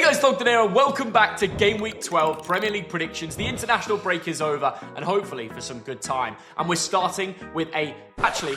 guys, Tottenham here, and welcome back to Game Week 12 Premier League predictions. The international break is over, and hopefully for some good time. And we're starting with actually,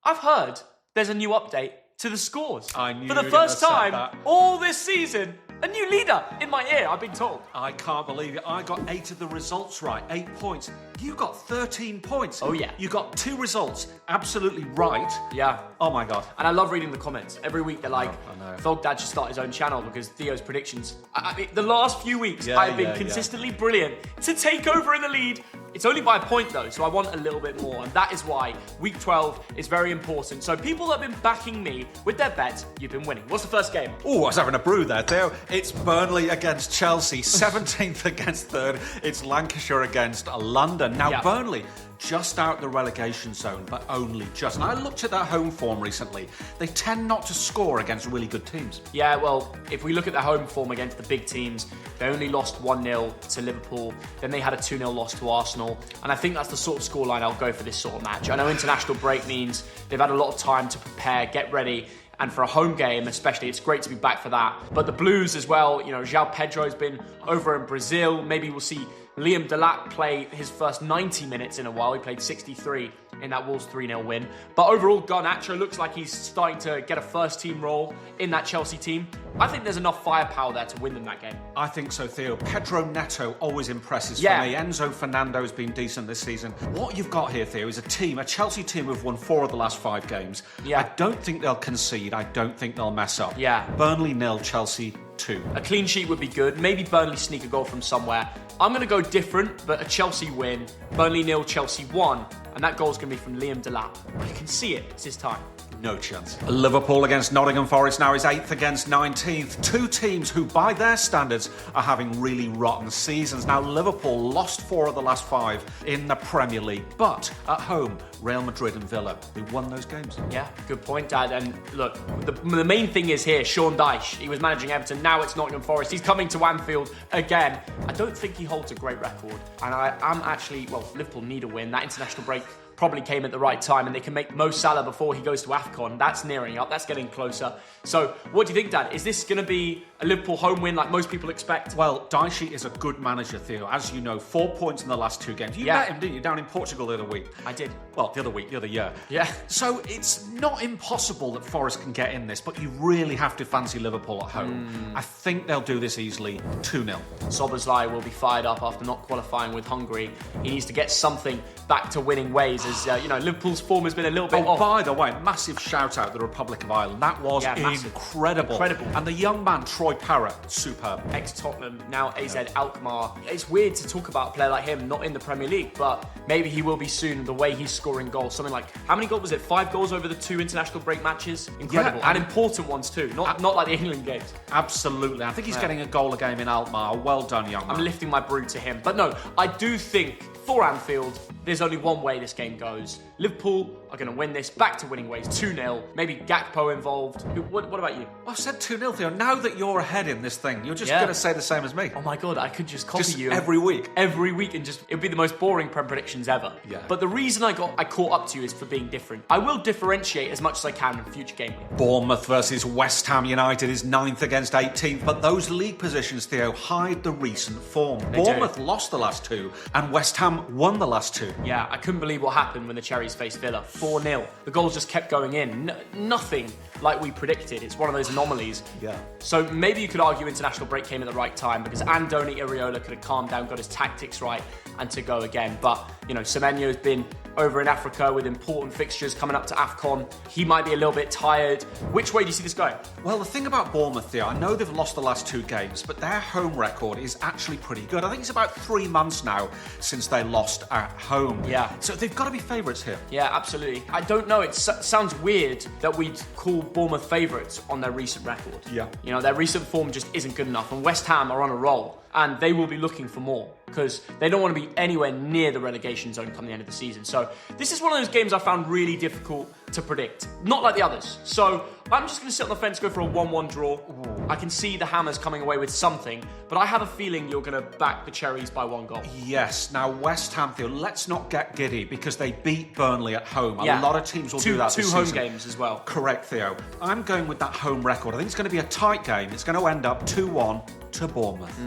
I've heard there's a new update to the scores. I knew for the you were first gonna say time that. all this season. A new leader in my ear, I've been told. I can't believe it. I got 8 of the results right. 8 points. You got 13 points. Oh, yeah. You got 2 results absolutely right. Yeah. Oh, my God. And I love reading the comments. Every week they're like, I know. Thog Dad should start his own channel because Theo's predictions. I mean, the last few weeks, Yeah, I've been yeah. consistently brilliant to take over in the lead. It's only by a point though, so I want a little bit more. And that is why week 12 is very important. So people that have been backing me with their bets, you've been winning. What's the first game? Oh, I was having a brew there, Theo. It's Burnley against Chelsea, 17th against 3rd. It's Lancashire against London. Now, Yeah. Burnley just out the relegation zone, but only just. And I looked at their home form recently. They tend not to score against really good teams. Yeah, well, if we look at their home form against the big teams, they only lost 1-0 to Liverpool. Then they had a 2-0 loss to Arsenal. And I think that's the sort of scoreline I'll go for this sort of match. I know international break means they've had a lot of time to prepare, get ready. And for a home game especially, it's great to be back for that. But the Blues as well, you know, João Pedro's been over in Brazil. Maybe we'll see Liam Delap play his first 90 minutes in a while. He played 63 in that Wolves 3-0 win. But overall, Garnacho looks like he's starting to get a first-team role in that Chelsea team. I think there's enough firepower there to win them that game. I think so, Theo. Pedro Neto always impresses Yeah. for me. Enzo Fernando's been decent this season. What you've got here, Theo, is a Chelsea team who've won 4 of the last 5 games. Yeah. I don't think they'll concede. I don't think they'll mess up. Yeah. Burnley 0, Chelsea 2. A clean sheet would be good. Maybe Burnley sneak a goal from somewhere. I'm going to go different, but a Chelsea win. Burnley 0, Chelsea 1. And that goal's going to be from Liam Delap. You can see it. It's his time. No chance. Liverpool against Nottingham Forest now is 8th against 19th. 2 teams who, by their standards, are having really rotten seasons. Now, Liverpool lost 4 of the last 5 in the Premier League, but at home, Real Madrid and Villa, they won those games. Yeah, good point, Dad. And look, the main thing is here, Sean Dyche. He was managing Everton. Now it's Nottingham Forest. He's coming to Anfield again. I don't think he holds a great record. And I'm actually, well, Liverpool need a win. That international break probably came at the right time, and they can make Mo Salah before he goes to AFCON. That's nearing up. That's getting closer. So what do you think, Dad? Is this going to be a Liverpool home win like most people expect? Well, Dyche is a good manager, Theo. As you know, 4 points in the last 2 games. You met him, didn't you, down in Portugal the other week? I did. Well, the other year. Yeah. So it's not impossible that Forest can get in this, but you really have to fancy Liverpool at home. I think they'll do this easily, 2-0. Szoboszlai will be fired up after not qualifying with Hungary. He needs to get something back to winning ways, as Liverpool's form has been a little bit off. By the way, massive shout out to the Republic of Ireland. That was incredible. And the young man, Troy Parrott, superb. Ex-Tottenham, now AZ Alkmaar. It's weird to talk about a player like him not in the Premier League, but maybe he will be soon. The way he's scoring goals, something like, how many goals was it? 5 goals over the 2 international break matches? Incredible. Yeah, and important ones too, not like the England games. Absolutely. I think he's getting a goal a game in Alkmaar. Well done, young man. I'm lifting my brew to him. But no, I do think for Anfield, there's only one way this game goes. Liverpool are going to win this back to winning ways, 2-0. Maybe Gakpo involved. What about you? I've said 2-0, Theo. Now that you're ahead in this thing, you're just going to say the same as me. Oh my God, I could just copy you. Every week. Every week, and it would be the most boring Prem predictions ever. Yeah. But the reason I caught up to you is for being different. I will differentiate as much as I can in future game week. Bournemouth versus West Ham United is 9th against 18th, but those league positions, Theo, hide the recent form. Bournemouth lost the last 2, and West Ham won the last 2. Yeah, I couldn't believe what happened when the Cherries faced Villa. 4-0. The goals just kept going in. Nothing like we predicted. It's one of those anomalies. Yeah. So maybe you could argue international break came at the right time because Andoni Iraola could have calmed down, got his tactics right, and to go again. But, Semenyo's been over in Africa with important fixtures coming up to AFCON. He might be a little bit tired. Which way do you see this going? Well, the thing about Bournemouth, Theo, I know they've lost the last 2 games, but their home record is actually pretty good. I think it's about 3 months now since they lost at home. Yeah. So they've got to be favourites here. Yeah, absolutely. I don't know. It sounds weird that we'd call Bournemouth favourites on their recent record. Yeah. Their recent form just isn't good enough. And West Ham are on a roll. And they will be looking for more because they don't want to be anywhere near the relegation zone come the end of the season. So this is one of those games I found really difficult to predict. Not like the others. So I'm just going to sit on the fence, go for a 1-1 draw. Ooh. I can see the Hammers coming away with something, but I have a feeling you're going to back the Cherries by 1 goal. Yes. Now, West Ham, Theo, let's not get giddy because they beat Burnley at home. A lot of teams will do that this season. 2 home games as well. Correct, Theo. I'm going with that home record. I think it's going to be a tight game. It's going to end up 2-1 to Bournemouth.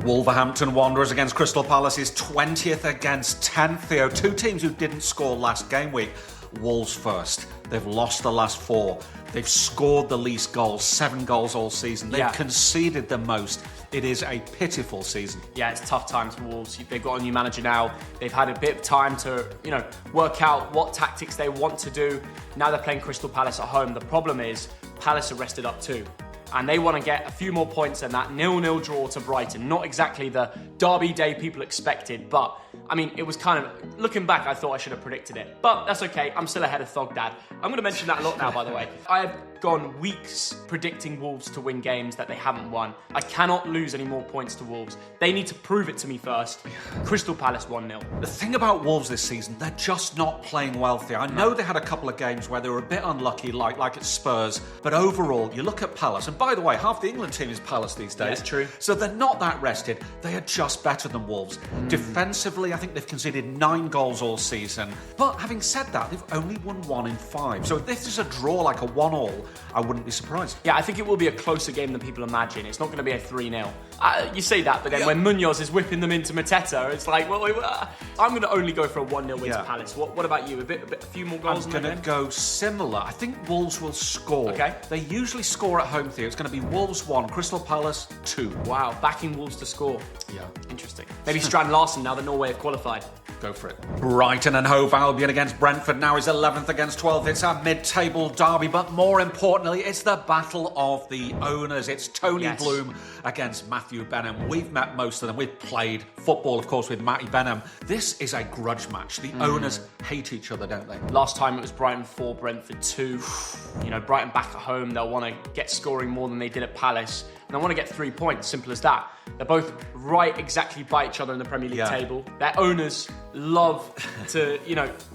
Wolverhampton Wanderers against Crystal Palace is 20th against 10th, Theo. Two teams who didn't score last game week. Wolves first. They've lost the last 4. They've scored the least goals, 7 goals all season. They've conceded the most. It is a pitiful season. Yeah, it's tough times for Wolves. They've got a new manager now. They've had a bit of time to, work out what tactics they want to do. Now they're playing Crystal Palace at home. The problem is Palace are rested up too. And they want to get a few more points than that 0-0 draw to Brighton. Not exactly the derby day people expected, but it was kind of, looking back, I thought I should have predicted it. But that's okay, I'm still ahead of Thogdad. I'm going to mention that a lot now, by the way. I have gone weeks predicting Wolves to win games that they haven't won. I cannot lose any more points to Wolves. They need to prove it to me first. Crystal Palace 1-0. The thing about Wolves this season, they're just not playing well there. I know they had a couple of games where they were a bit unlucky, like at Spurs, but overall, you look at Palace, and by the way, half the England team is Palace these days. That's true. So they're not that rested. They are just better than Wolves. Defensively, I think they've conceded 9 goals all season. But having said that, they've only won 1 in 5. So if this is a draw like a 1-1, I wouldn't be surprised. Yeah, I think it will be a closer game than people imagine. It's not going to be a 3-0. You say that, but then when Munoz is whipping them into Mateta, it's like, I'm going to only go for a 1-0 win to Palace. What about you? A few more goals? I'm going to go similar. I think Wolves will score. Okay. They usually score at home, Theo. It's going to be Wolves 1, Crystal Palace 2. Wow, backing Wolves to score. Yeah. Interesting. Maybe Strand Larsen now that Norway have qualified. Go for it. Brighton and Hove Albion against Brentford now is 11th against 12th. It's a mid-table derby, but more importantly, it's the battle of the owners. It's Tony Bloom against Matthew Benham. We've met most of them. We've played football, of course, with Matty Benham. This is a grudge match. The owners hate each other, don't they? Last time it was Brighton 4, Brentford 2. Brighton back at home, they'll want to get scoring more than they did at Palace. And I want to get 3 points, simple as that. They're both right exactly by each other in the Premier League table. Their owners love to,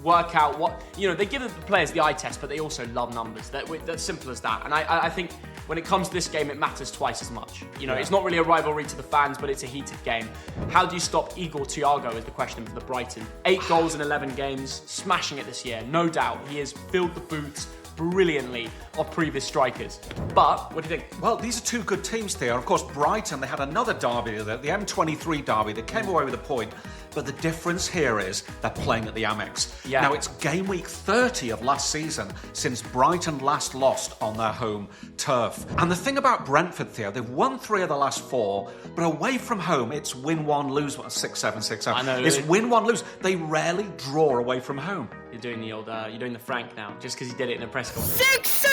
work out what... they give the players the eye test, but they also love numbers. That's simple as that. And I think when it comes to this game, it matters twice as much. It's not really a rivalry to the fans, but it's a heated game. How do you stop Igor Thiago is the question for the Brighton. 8 goals in 11 games, smashing it this year, no doubt. He has filled the boots brilliantly of previous strikers. But, what do you think? Well, these are 2 good teams there. Of course, Brighton, they had another derby, the M23 derby. They came away with a point. But the difference here is they're playing at the Amex. Yeah. Now, it's game week 30 of last season since Brighton last lost on their home turf. And the thing about Brentford, Theo, they've won 3 of the last 4, but away from home, it's win 1, lose 1, 6-7, 6-7. I know. It's win 1, lose. They rarely draw away from home. You're doing you're doing the Frank now, just because he did it in a press conference. 6-7!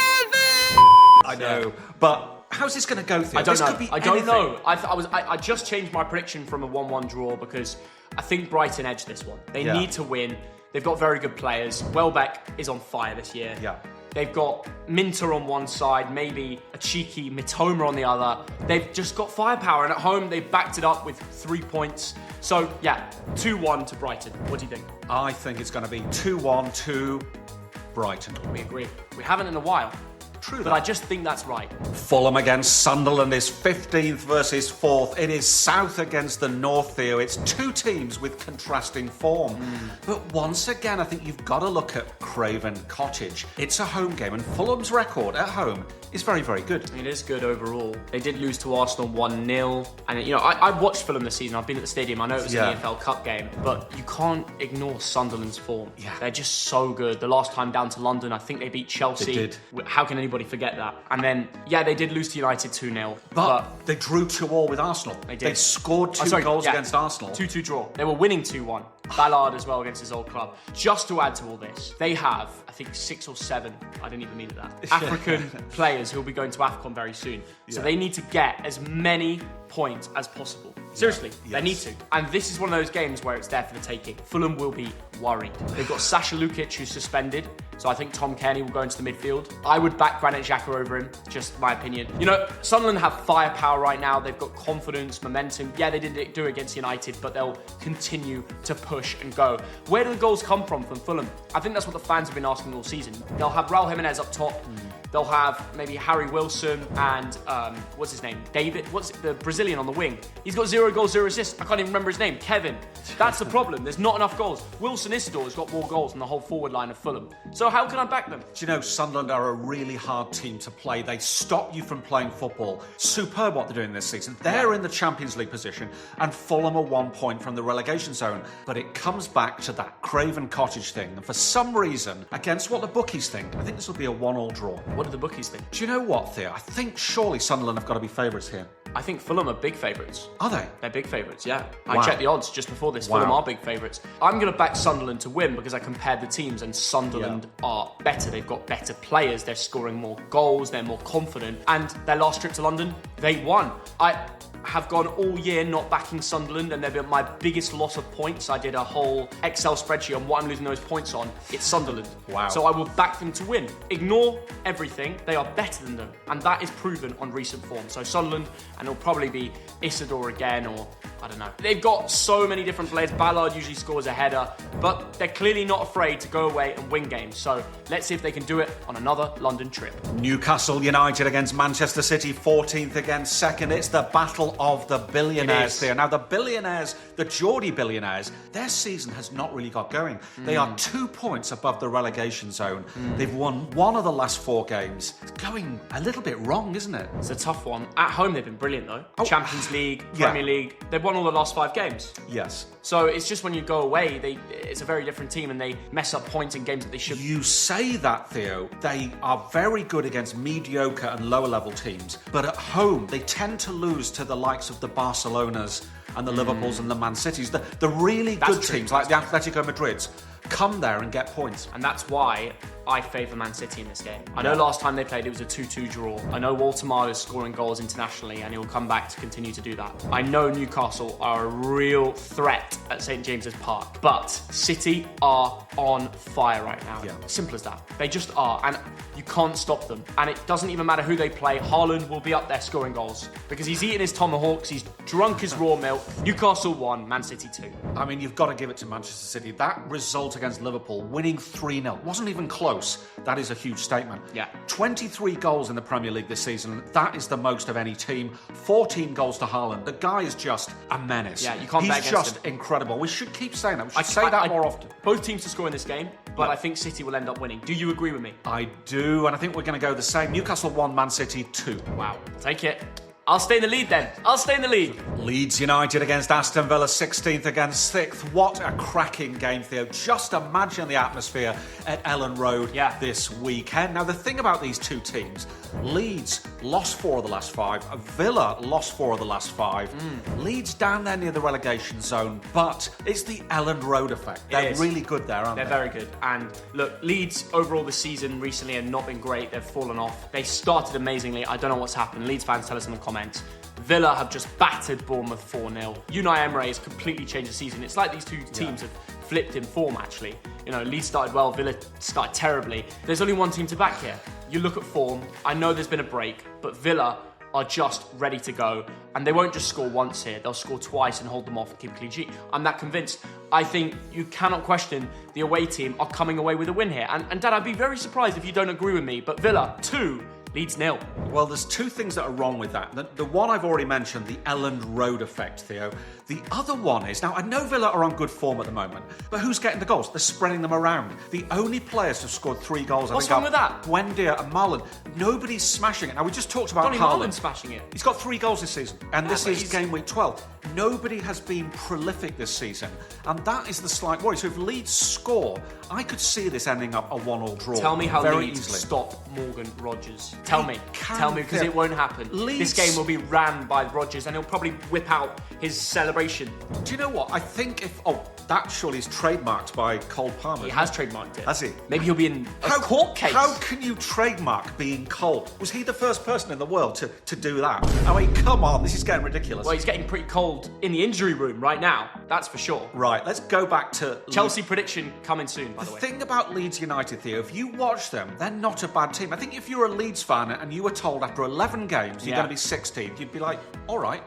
I know, but how's this going to go, Theo? I don't know. Could be I don't anything. know. I just changed my prediction from a 1-1 draw because I think Brighton edged this one. They need to win. They've got very good players. Welbeck is on fire this year. Yeah. They've got Minter on one side, maybe a cheeky Mitoma on the other. They've just got firepower, and at home they've backed it up with 3 points. So, 2-1 to Brighton. What do you think? I think it's going to be 2-1 to Brighton. We agree. We haven't in a while. True, but I just think that's right. Fulham against Sunderland is 15th versus 4th. It is South against the North, Theo. It's 2 teams with contrasting form. But once again, I think you've got to look at Craven Cottage. It's a home game, and Fulham's record at home is very, very good. It is good overall. They did lose to Arsenal 1-0. And, I've watched Fulham this season. I've been at the stadium. I know it was an EFL Cup game. But you can't ignore Sunderland's form. Yeah. They're just so good. The last time down to London, I think they beat Chelsea. They did. How can anybody forget that? And then, they did lose to United 2-0. But they drew 2-2 with Arsenal. They did. They scored 2 goals against Arsenal. 2-2 draw. They were winning 2-1. Ballard as well against his old club. Just to add to all this, they have, I think, 6 or 7, I didn't even mean that, African players who will be going to AFCON very soon. So they need to get as many points as possible. Seriously, they need to. And this is one of those games where it's there for the taking. Fulham will be worried. They've got Sasha Lukic, who's suspended, so I think Tom Kearney will go into the midfield. I would back Granit Xhaka over him, just my opinion. Sunderland have firepower right now. They've got confidence, momentum. Yeah, they didn't do it against United, but they'll continue to push and go. Where do the goals come from Fulham? I think that's what the fans have been asking all season. They'll have Raul Jimenez up top. they'll have maybe Harry Wilson and, what's his name? David? What's it? The Brazilian on the wing. He's got 0 goals, 0 assists. I can't even remember his name. Kevin. That's the problem. There's not enough goals. Wilson Isidore has got more goals than the whole forward line of Fulham. So how can I back them? Do you know, Sunderland are a really hard team to play. They stop you from playing football. Superb what they're doing this season. They're in the Champions League position, and Fulham are 1 point from the relegation zone. But it comes back to that Craven Cottage thing. And for some reason, against what the bookies think, I think this will be a 1-1 draw. What do the bookies think? Do you know what, Theo? I think surely Sunderland have got to be favourites here. I think Fulham are big favourites. Are they? They're big favourites, yeah. Wow. I checked the odds just before this. Wow. Fulham are big favourites. I'm going to back Sunderland to win because I compared the teams and Sunderland are better. They've got better players. They're scoring more goals. They're more confident. And their last trip to London, they won. I have gone all year not backing Sunderland, and they've been my biggest loss of points. I did a whole Excel spreadsheet on what I'm losing those points on. It's Sunderland. Wow. So I will back them to win. Ignore everything. They are better than them. And that is proven on recent form. So Sunderland, and it'll probably be Isidore again, or I don't know. They've got so many different players. Ballard usually scores a header, but they're clearly not afraid to go away and win games. So let's see if they can do it on another London trip. Newcastle United against Manchester City, 14th against 2nd. It's the battle of the billionaires there. Now, the billionaires, the Geordie billionaires, their season has not really got going. They are 2 points above the relegation zone. They've won 1 of the last 4 games. It's going a little bit wrong, isn't it? It's a tough one. At home, they've been brilliant, though. Champions League, Yeah. Premier League. They've won all the last 5 games. Yes. So it's just when you go away, it's a very different team and they mess up points in games that they should. You say that, Theo. They are very good against mediocre and lower level teams, but at home they tend to lose to the likes of the Barcelonas and the Liverpools and the Man Cities. The really good teams like the Atletico Madrids come there and get points. And that's why I favour Man City in this game. I know last time they played it was a 2-2 draw. I know Walter Marler's scoring goals internationally and he'll come back to continue to do that. I know Newcastle are a real threat at St James's Park, but City are on fire right now. Yeah. Simple as that. They just are, and you can't stop them. And it doesn't even matter who they play. Haaland will be up there scoring goals because he's eating his tomahawks, he's drunk his raw milk. Newcastle 1, Man City 2. I mean, you've got to give it to Manchester City. That result against Liverpool, winning 3-0, wasn't even close. That is a huge statement. Yeah. 23 goals in the Premier League this season. That is the most of any team. 14 goals to Haaland. The guy is just a menace. Yeah, you can't bet He's against just him. incredible. We should keep saying that. We should say that more often. Both teams to score in this game, but I think City will end up winning. Do you agree with me? I do, and I think we're going to go the same. Newcastle 1, Man City 2. Wow. Take it. I'll stay in the lead then. I'll stay in the lead. Leeds United against Aston Villa, 16th against 6th. What a cracking game, Theo. Just imagine the atmosphere at Ellen Road this weekend. Now, the thing about these two teams, Leeds lost 4 of the last 5. Villa lost 4 of the last 5. Leeds down there near the relegation zone, but it's the Ellen Road effect. They're really good there, aren't they? They're very good. And look, Leeds overall this season recently have not been great. They've fallen off. They started amazingly. I don't know what's happened. Leeds fans, tell us in the comments. Villa have just battered Bournemouth 4-0. Unai Emery has completely changed the season. It's like these two teams have flipped in form, actually. You know, Leeds started well, Villa started terribly. There's only one team to back here. You look at form. I know there's been a break, but Villa are just ready to go. And they won't just score once here. They'll score twice and hold them off and keep a clean sheet. I'm that convinced. I think you cannot question the away team are coming away with a win here. And Dad, I'd be very surprised if you don't agree with me, but Villa 2, Leeds 0. Well, there's 2 things that are wrong with that. The one I've already mentioned, the Elland Road effect, Theo. The other one is, now I know Villa are on good form at the moment, but who's getting the goals? They're spreading them around. The only players who've scored 3 goals, What's wrong with that? Buendia and Marlon. Nobody's smashing it. Now, we just talked about Donny Haaland. Marlon's smashing it. He's got 3 goals this season, and this but is he's- game week 12. Nobody has been prolific this season, and that is the slight worry. So if Leeds score, I could see this ending up a 1-1 draw. Tell me how very Leeds easily. stop Morgan Rogers. Tell me, because yeah. it won't happen. Leeds- This game will be ran by Rogers, and he'll probably whip out his celebration. Do you know what? I think if... Oh, that surely is trademarked by Cole Palmer. He has trademarked it. Has he? Maybe he'll be in a court case. How can you trademark being cold? Was he the first person in the world to do that? I mean, come on, this is getting ridiculous. Well, he's getting pretty cold in the injury room right now. That's for sure. Right, let's go back to... Chelsea prediction coming soon, by the way. The thing about Leeds United, Theo, if you watch them, they're not a bad team. I think if you're a Leeds fan and you were told after 11 games you're going to be 16th, you'd be like, all right,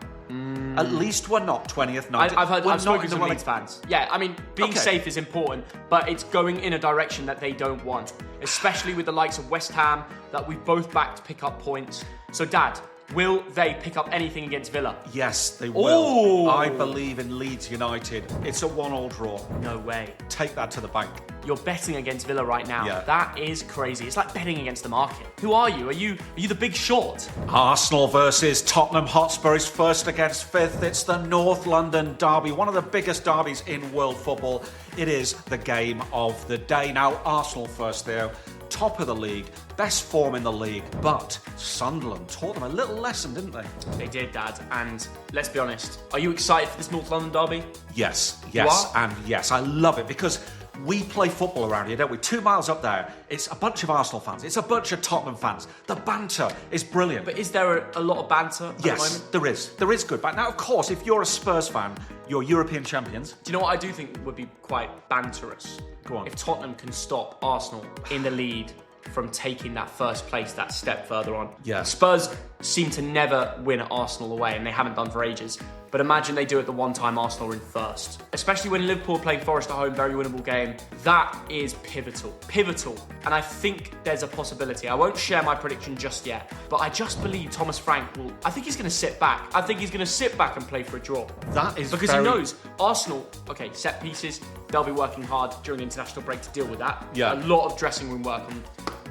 At least we're not 20th, 19th. I've spoken to Leeds fans. Yeah, I mean, being safe is important, but it's going in a direction that they don't want, especially with the likes of West Ham that we've both backed to pick up points. So, Dad, will they pick up anything against Villa? Yes, they will. I believe in Leeds United. It's a 1-1 draw. No way. Take that to the bank. You're betting against Villa right now. Yeah. That is crazy. It's like betting against the market. Who are you? Are you the big short? Arsenal versus Tottenham Hotspur is first against fifth. It's the North London derby, one of the biggest derbies in world football. It is the game of the day. Now, Arsenal first, Theo. Top of the league, best form in the league, but Sunderland taught them a little lesson, didn't they? They did, Dad, and let's be honest, are you excited for this North London derby? Yes, I love it because we play football around here, don't we? 2 miles up there, it's a bunch of Arsenal fans, it's a bunch of Tottenham fans. The banter is brilliant. But is there a lot of banter at the moment? There is. There is good banter. Now, of course, if you're a Spurs fan, you're European champions. Do you know what I do think would be quite banterous? Go on. If Tottenham can stop Arsenal in the lead from taking that first place that step further on. Yeah. Spurs seem to never win at Arsenal away, and they haven't done for ages. But imagine they do it the one time Arsenal are in first. Especially when Liverpool playing Forest at home, very winnable game. That is pivotal. Pivotal. And I think there's a possibility. I won't share my prediction just yet, but I just believe Thomas Frank will... I think he's going to sit back. I think he's going to sit back and play for a draw. That is because he knows Arsenal, okay, set pieces, they'll be working hard during the international break to deal with that. Yeah. A lot of dressing room work on.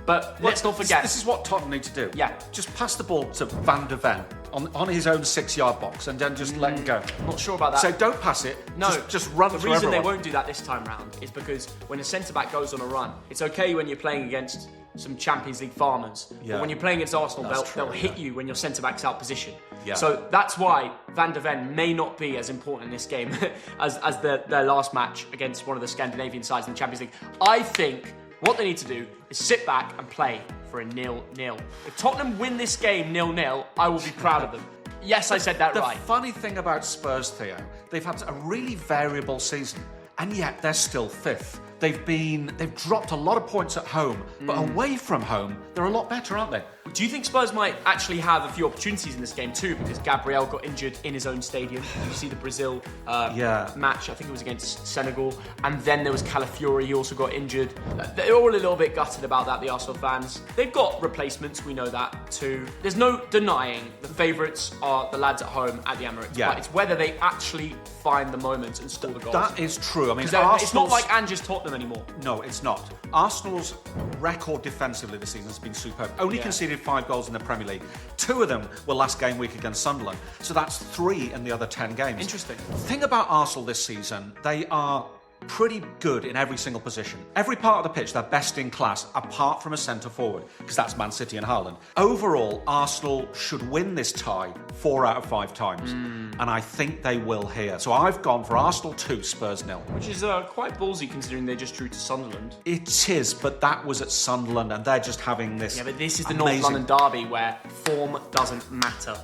But let's not forget... This is what Tottenham need to do. Yeah. Just pass the ball to Van der Ven on his own 6-yard box and then just let him go. I'm not sure about that. So don't pass it. No. Just run through everyone. The reason they won't do that this time round is because when a centre-back goes on a run, it's okay when you're playing against some Champions League farmers. Yeah. But when you're playing against Arsenal, they'll hit you when your centre-back's out position. Yeah. So that's why Van der Ven may not be as important in this game as their last match against one of the Scandinavian sides in the Champions League. I think what they need to do is sit back and play for a 0-0. If Tottenham win this game 0-0, I will be proud of them. Yes, I said that right. The funny thing about Spurs, Theo, they've had a really variable season, and yet they're still fifth. They've dropped a lot of points at home, but away from home, they're a lot better, aren't they? Do you think Spurs might actually have a few opportunities in this game too? Because Gabriel got injured in his own stadium. You see the Brazil match, I think it was against Senegal. And then there was Calafiori, he also got injured. They're all a little bit gutted about that, the Arsenal fans. They've got replacements, we know that too. There's no denying the favourites are the lads at home at the Emirates. Yeah. But it's whether they actually find the moments and score the goals. That is true. I mean, it's not like Ange's Tottenham anymore. No, it's not. Arsenal's record defensively this season has been superb. Only conceded 5 goals in the Premier League. 2 of them were last game week against Sunderland. So that's 3 in the other 10 games. Interesting. The thing about Arsenal this season, they are pretty good in every single position. Every part of the pitch, they're best in class, apart from a centre forward, because that's Man City and Haaland. Overall, Arsenal should win this tie 4 out of 5 times, and I think they will here. So I've gone for Arsenal 2, Spurs 0. Which is quite ballsy considering they just drew to Sunderland. It is, but that was at Sunderland, and they're just having this. Yeah, but this is the North London derby where form doesn't matter.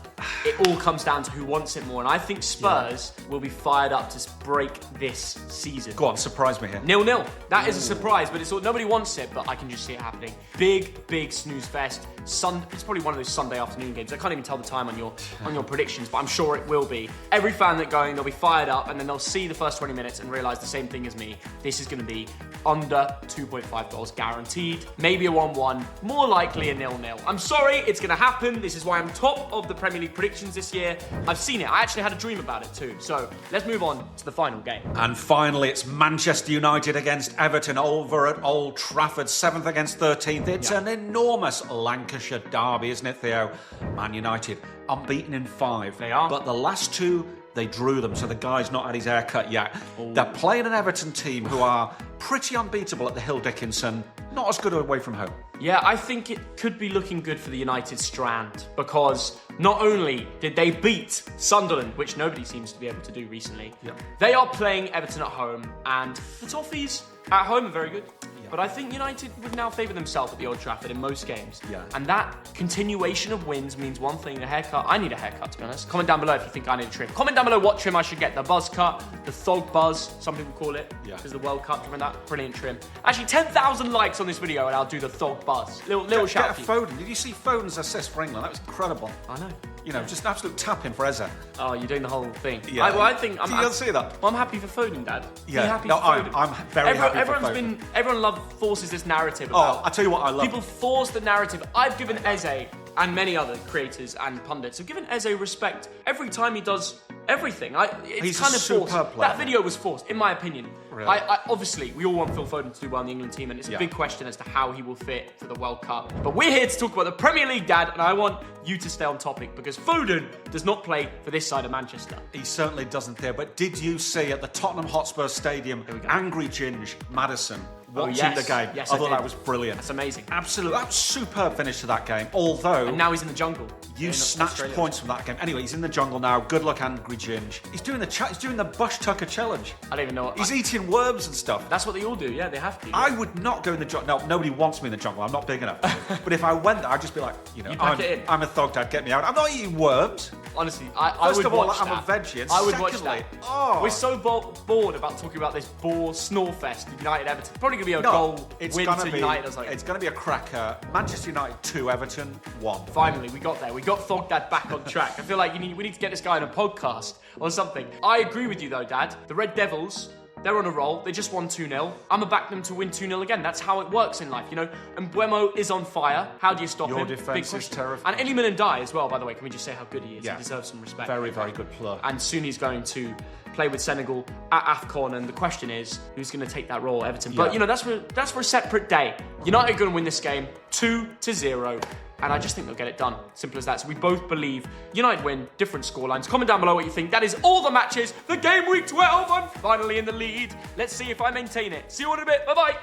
It all comes down to who wants it more, and I think Spurs will be fired up to break this season. Go on, surprise me here. 0-0. That is a surprise, but nobody wants it, but I can just see it happening. Big snooze fest. It's probably one of those Sunday afternoon games. I can't even tell the time on your predictions, but I'm sure it will be. Every fan that going, they'll be fired up, and then they'll see the first 20 minutes and realise the same thing as me. This is going to be under 2.5 goals guaranteed. Maybe a 1-1, more likely a 0-0. I'm sorry, it's going to happen. This is why I'm top of the Premier League predictions this year. I've seen it. I actually had a dream about it too. So let's move on to the final game. And finally, it's Manchester United against Everton over at Old Trafford, 7th against 13th. It's an enormous Lancashire derby, isn't it, Theo? Man United, unbeaten in 5. They are. But the last 2, they drew them, so the guy's not had his haircut yet. Ooh. They're playing an Everton team who are pretty unbeatable at the Hill Dickinson, not as good away from home. Yeah, I think it could be looking good for the United strand because not only did they beat Sunderland, which nobody seems to be able to do recently, they are playing Everton at home, and the Toffees at home are very good. But I think United would now favour themselves at the Old Trafford in most games. Yeah. And that continuation of wins means one thing, a haircut. I need a haircut, to be honest. Comment down below if you think I need a trim. Comment down below what trim I should get. The buzz cut, the thog buzz, some people call it. Yeah. Because the World Cup, remember that? Brilliant trim. Actually, 10,000 likes on this video and I'll do the thog buzz. buzz. Little shout Get a for you. Foden. Did you see Foden's assist for England? That was incredible. I know. You know, just an absolute tap-in for Eze. Oh, you're doing the whole thing. Yeah. I think I'm. Did you see that? I'm happy for Foden, Dad. Yeah. Be happy No, for Foden. I'm very happy for Foden. Everyone forces this narrative about. Oh, I tell you what, I love. People force the narrative. I've given Eze and many other creators and pundits have given Eze respect every time he does everything. It's kind of forced. Superb player. That video was forced, in my opinion. Really? Obviously, we all want Phil Foden to do well in the England team, and it's a Yeah. big question as to how he will fit for the World Cup. But we're here to talk about the Premier League, Dad, and I want you to stay on topic because Foden does not play for this side of Manchester. He certainly doesn't there. But did you see at the Tottenham Hotspur Stadium, Angry Ginge Maddison watching the game? Yes, I I thought did. that was brilliant. That's amazing. Absolutely. That was superb finish to that game. Although And now he's in the jungle. you in snatched Australia. points from that game. Anyway, he's in the jungle now. Good luck, Angry Ginge. He's doing the Bush Tucker challenge. I don't even know what. He's eating worms and stuff. That's what they all do. Yeah, they have to. I would not go in the jungle. No, nobody wants me in the jungle. I'm not big enough. But if I went there, I'd just be like, You pack it in. I'm a thog dad. Get me out. I'm not eating worms. Honestly, I First would of all, watch I'm that. a veggie, and I would watch secondly, that. oh. We're so bored about talking about this bore snore fest. United Everton. Probably gonna be a No, goal it's win gonna to be. United. I was like, It's going to be a cracker. Manchester United 2, Everton 1. finally, we got there. We got Thog Dad back on track. I feel like we need to get this guy on a podcast or something. I agree with you though, Dad. The Red Devils, they're on a roll. They just won 2-0. I'm going to back them to win 2-0 again. That's how it works in life, you know. And Buemo is on fire. How do you stop Your him? defence Big is question. terrifying. And Iliman and Dye as well, by the way. Can we just say how good he is? Yeah. He deserves some respect. Very, very good player. And soon he's going to play with Senegal at AFCON, and the question is who's going to take that role, Everton. But Yeah. you know that's for a separate day. United are going to win this game 2-0, and I just think they'll get it done. Simple as that. So we both believe United win. Different scorelines. Comment down below what you think. That is all the matches for Game Week 12. I'm finally in the lead. Let's see if I maintain it. See you in a bit. Bye bye.